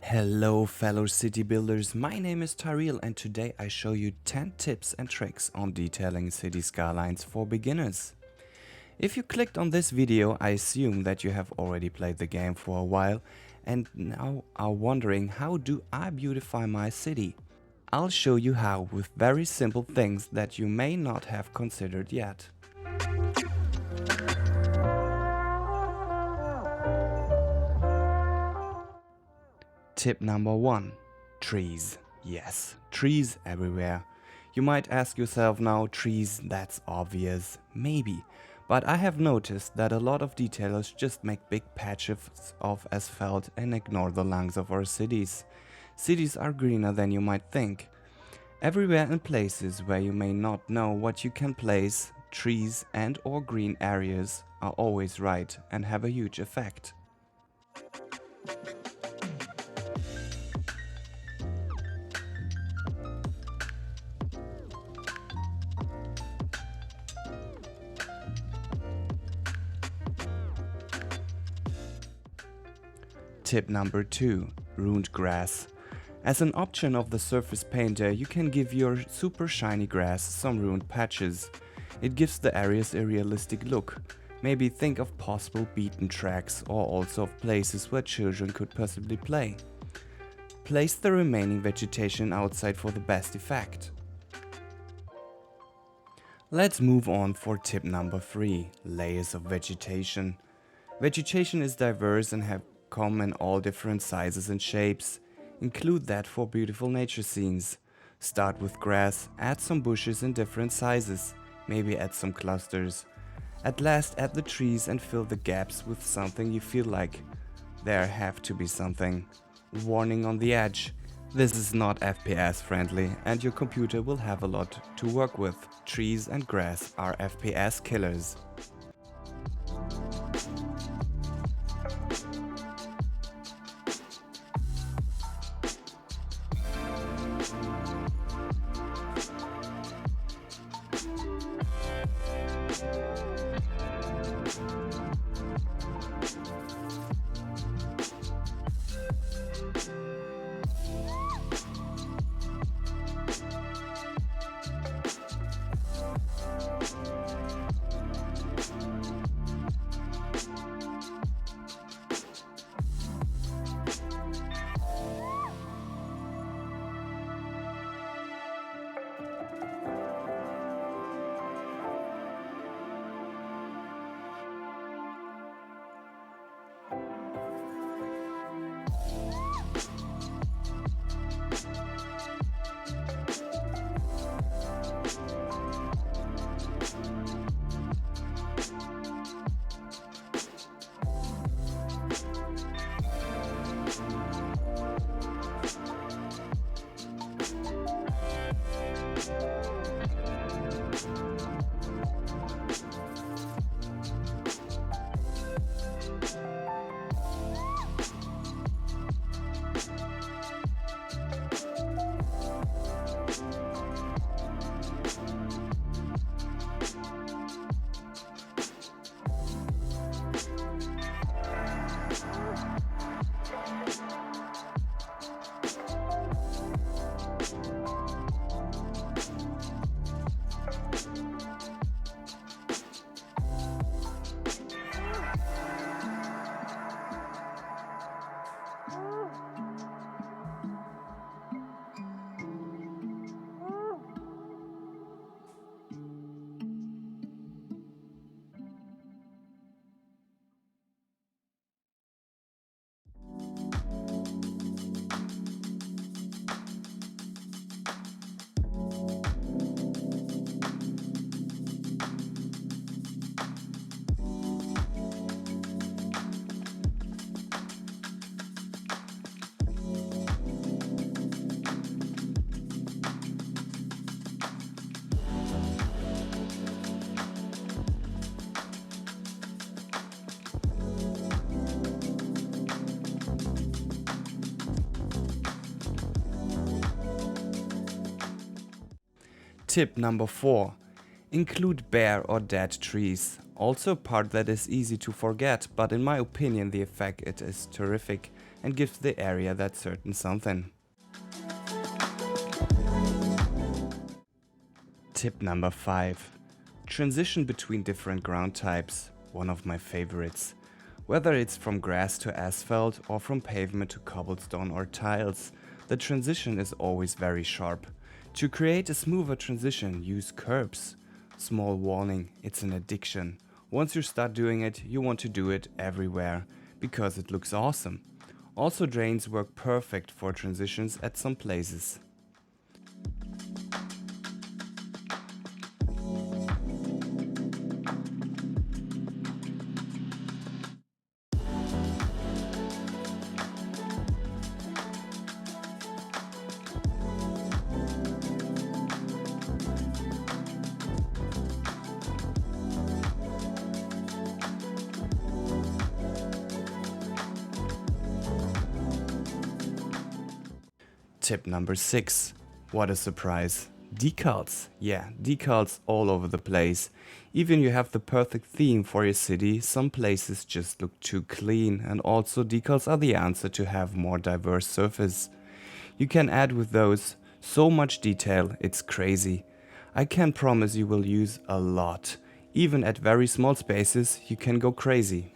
Hello fellow city builders, my name is Tyrell and today I show you 10 tips and tricks on detailing city skylines for beginners. If you clicked on this video, I assume that you have already played the game for a while and now are wondering, how do I beautify my city? I'll show you how with very simple things that you may not have considered yet. Tip number 1. Trees. Yes, trees everywhere. You might ask yourself now, trees, that's obvious. Maybe. But I have noticed that a lot of detailers just make big patches of asphalt and ignore the lungs of our cities. Cities are greener than you might think. Everywhere in places where you may not know what you can place, trees and/or green areas are always right and have a huge effect. Tip number 2. Ruined grass. As an option of the surface painter, you can give your super shiny grass some ruined patches. It gives the areas a realistic look. Maybe think of possible beaten tracks or also of places where children could possibly play. Place the remaining vegetation outside for the best effect. Let's move on for tip number 3. Layers of vegetation. Vegetation is diverse and come in all different sizes and shapes. Include that for beautiful nature scenes. Start with grass, add some bushes in different sizes, maybe add some clusters. At last add the trees and fill the gaps with something you feel like. There have to be something. Warning on the edge. This is not FPS friendly and your computer will have a lot to work with. Trees and grass are FPS killers. Tip number 4. Include bare or dead trees. Also a part that is easy to forget, but in my opinion the effect it is terrific. and gives the area that certain something. Tip number 5. Transition between different ground types, one of my favorites. Whether it's from grass to asphalt or from pavement to cobblestone or tiles, the transition is always very sharp. To create a smoother transition, use curbs. Small warning, it's an addiction. Once you start doing it, you want to do it everywhere, because it looks awesome. Also, drains work perfect for transitions at some places. Tip number 6. What a surprise. Decals. Yeah, decals all over the place. Even you have the perfect theme for your city, some places just look too clean, and also decals are the answer to have more diverse surface. You can add with those so much detail, it's crazy. I can promise you will use a lot. Even at very small spaces, you can go crazy.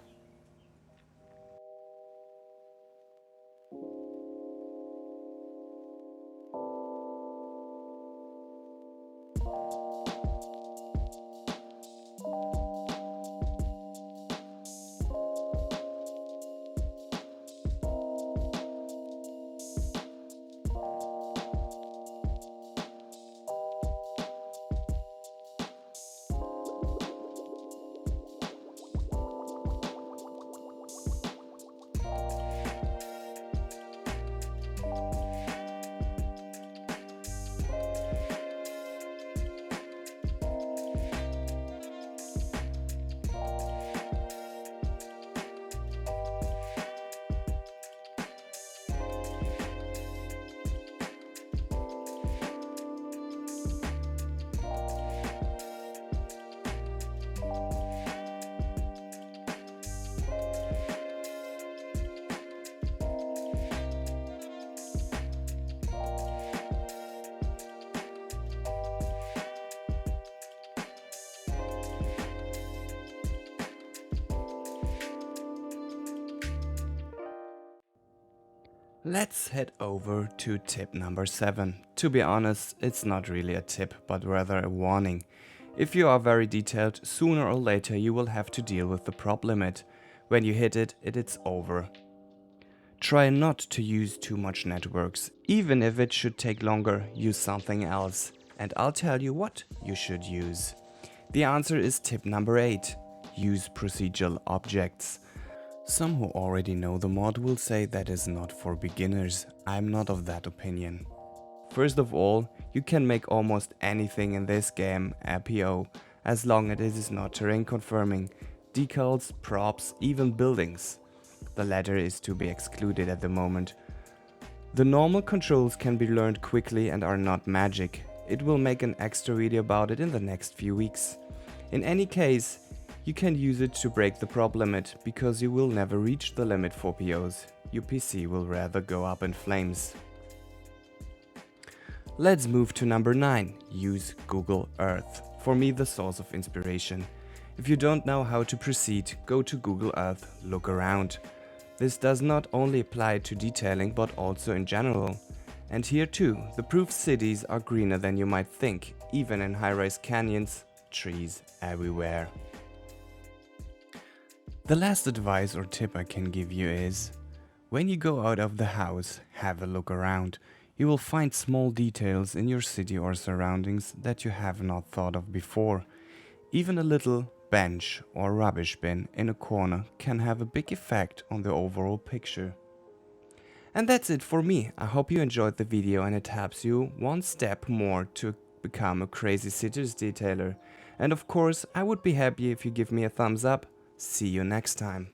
Let's head over to tip number 7. To be honest, it's not really a tip, but rather a warning. If you are very detailed, sooner or later you will have to deal with the prop limit. When you hit it, it's over. Try not to use too much networks. Even if it should take longer, use something else. And I'll tell you what you should use. The answer is tip number 8. Use procedural objects. Some who already know the mod will say that is not for beginners. I'm not of that opinion. First of all, you can make almost anything in this game RPO, as long as it is not terrain confirming, decals, props, even buildings. The latter is to be excluded at the moment. The normal controls can be learned quickly and are not magic. It will make an extra video about it in the next few weeks. In any case, you can use it to break the prop limit, because you will never reach the limit for POs. Your PC will rather go up in flames. Let's move to number 9. Use Google Earth. For me, the source of inspiration. If you don't know how to proceed, go to Google Earth, look around. This does not only apply to detailing but also in general. And here too, the proof cities are greener than you might think, even in high-rise canyons, trees everywhere. The last advice or tip I can give you is, when you go out of the house, have a look around. You will find small details in your city or surroundings that you have not thought of before. Even a little bench or rubbish bin in a corner can have a big effect on the overall picture. And that's it for me. I hope you enjoyed the video and it helps you one step more to become a crazy cities detailer. And of course, I would be happy if you give me a thumbs up. See you next time.